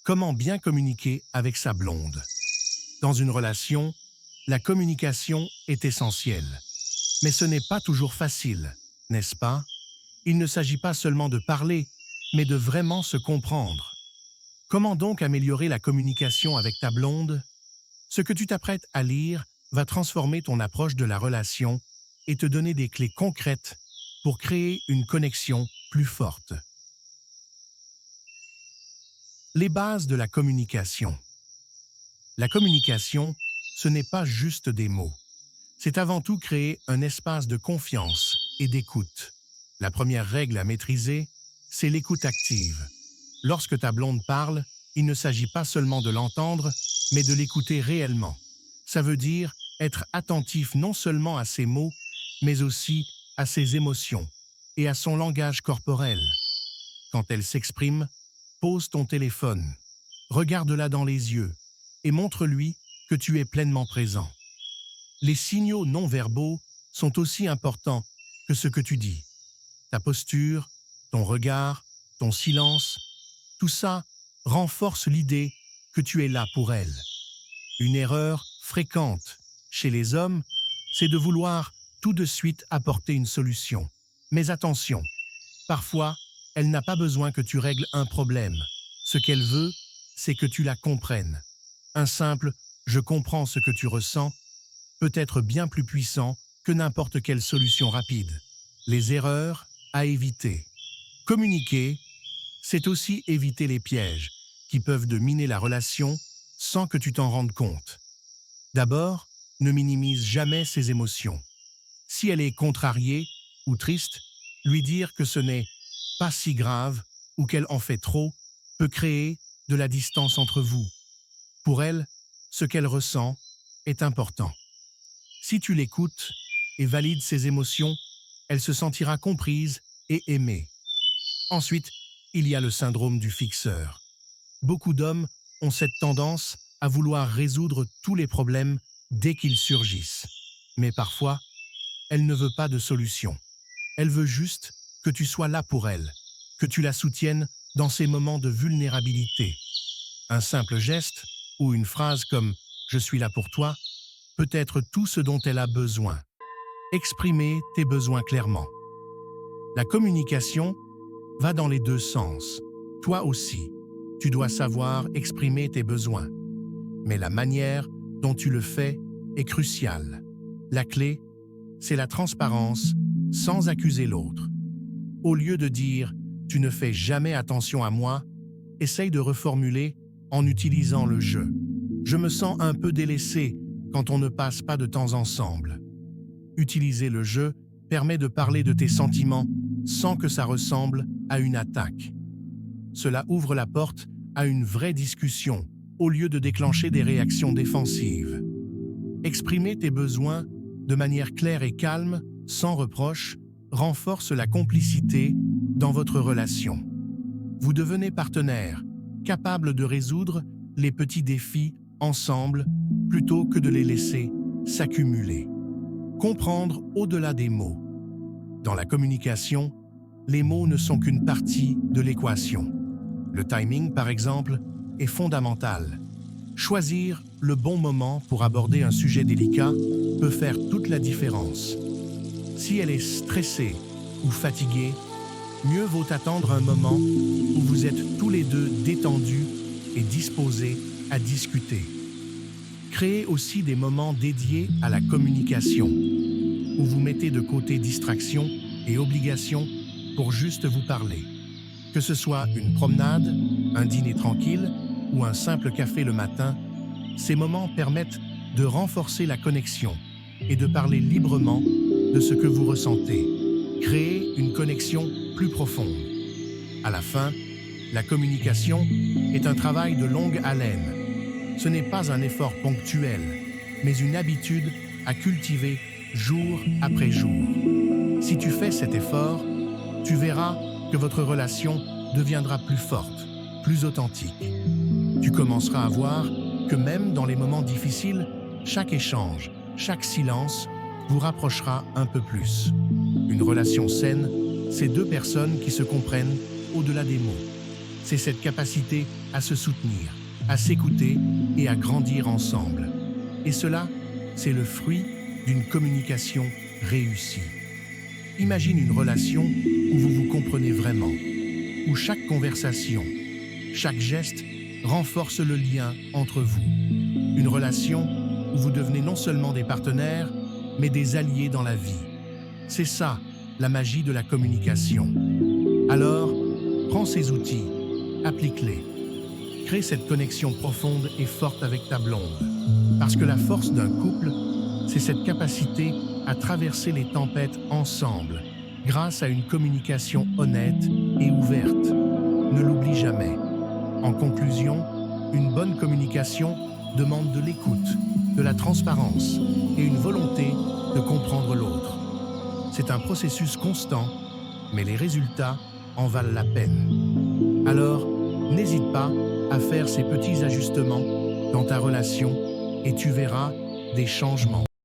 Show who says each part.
Speaker 1: Comment bien communiquer avec sa blonde? Dans une relation, la communication est essentielle. Mais ce n'est pas toujours facile, n'est-ce pas? Il ne s'agit pas seulement de parler, mais de vraiment se comprendre. Comment donc améliorer la communication avec ta blonde? Ce que tu t'apprêtes à lire va transformer ton approche de la relation et te donner des clés concrètes pour créer une connexion plus forte. Les bases de la communication. La communication, ce n'est pas juste des mots. C'est avant tout créer un espace de confiance et d'écoute. La première règle à maîtriser, c'est l'écoute active. Lorsque ta blonde parle, il ne s'agit pas seulement de l'entendre, mais de l'écouter réellement. Ça veut dire être attentif non seulement à ses mots, mais aussi à ses émotions et à son langage corporel. Quand elle s'exprime, pose ton téléphone, regarde-la dans les yeux et montre-lui que tu es pleinement présent. Les signaux non-verbaux sont aussi importants que ce que tu dis. Ta posture, ton regard, ton silence, tout ça renforce l'idée que tu es là pour elle. Une erreur fréquente chez les hommes, c'est de vouloir tout de suite apporter une solution. Mais attention, parfois, elle n'a pas besoin que tu règles un problème. Ce qu'elle veut, c'est que tu la comprennes. Un simple « je comprends ce que tu ressens » peut être bien plus puissant que n'importe quelle solution rapide. Les erreurs à éviter. Communiquer, c'est aussi éviter les pièges qui peuvent miner la relation sans que tu t'en rendes compte. D'abord, ne minimise jamais ses émotions. Si elle est contrariée ou triste, lui dire que ce n'est pas si grave ou qu'elle en fait trop peut créer de la distance entre vous. Pour elle, ce qu'elle ressent est important. Si tu l'écoutes et valides ses émotions, elle se sentira comprise et aimée. Ensuite, il y a le syndrome du fixeur. Beaucoup d'hommes ont cette tendance à vouloir résoudre tous les problèmes dès qu'ils surgissent. Mais parfois, elle ne veut pas de solution. Elle veut juste que tu sois là pour elle, que tu la soutiennes dans ces moments de vulnérabilité. Un simple geste ou une phrase comme « je suis là pour toi » peut être tout ce dont elle a besoin. Exprimer tes besoins clairement. La communication va dans les deux sens. Toi aussi, tu dois savoir exprimer tes besoins. Mais la manière dont tu le fais est cruciale. La clé, c'est la transparence sans accuser l'autre. Au lieu de dire « tu ne fais jamais attention à moi », essaye de reformuler en utilisant le « je ». Je me sens un peu délaissé quand on ne passe pas de temps ensemble. Utiliser le « je » permet de parler de tes sentiments sans que ça ressemble à une attaque. Cela ouvre la porte à une vraie discussion au lieu de déclencher des réactions défensives. Exprimer tes besoins de manière claire et calme, sans reproche, renforce la complicité dans votre relation. Vous devenez partenaires, capables de résoudre les petits défis ensemble plutôt que de les laisser s'accumuler. Comprendre au-delà des mots. Dans la communication, les mots ne sont qu'une partie de l'équation. Le timing, par exemple, est fondamental. Choisir le bon moment pour aborder un sujet délicat peut faire toute la différence. Si elle est stressée ou fatiguée, mieux vaut attendre un moment où vous êtes tous les deux détendus et disposés à discuter. Créez aussi des moments dédiés à la communication, où vous mettez de côté distractions et obligations pour juste vous parler. Que ce soit une promenade, un dîner tranquille ou un simple café le matin, ces moments permettent de renforcer la connexion et de parler librement de ce que vous ressentez. Créer une connexion plus profonde. À la fin, la communication est un travail de longue haleine. Ce n'est pas un effort ponctuel, mais une habitude à cultiver jour après jour. Si tu fais cet effort, tu verras que votre relation deviendra plus forte, plus authentique. Tu commenceras à voir que même dans les moments difficiles, chaque échange, chaque silence vous rapprochera un peu plus. Une relation saine, c'est deux personnes qui se comprennent au-delà des mots. C'est cette capacité à se soutenir, à s'écouter et à grandir ensemble. Et cela, c'est le fruit d'une communication réussie. Imagine une relation où vous vous comprenez vraiment, où chaque conversation, chaque geste renforce le lien entre vous. Une relation où vous devenez non seulement des partenaires, mais des alliés dans la vie. C'est ça, la magie de la communication. Alors, prends ces outils, applique-les. Crée cette connexion profonde et forte avec ta blonde. Parce que la force d'un couple, c'est cette capacité à traverser les tempêtes ensemble, grâce à une communication honnête et ouverte. Ne l'oublie jamais. En conclusion, une bonne communication demande de l'écoute, de la transparence et une volonté de comprendre l'autre. C'est un processus constant, mais les résultats en valent la peine. Alors, n'hésite pas à faire ces petits ajustements dans ta relation et tu verras des changements.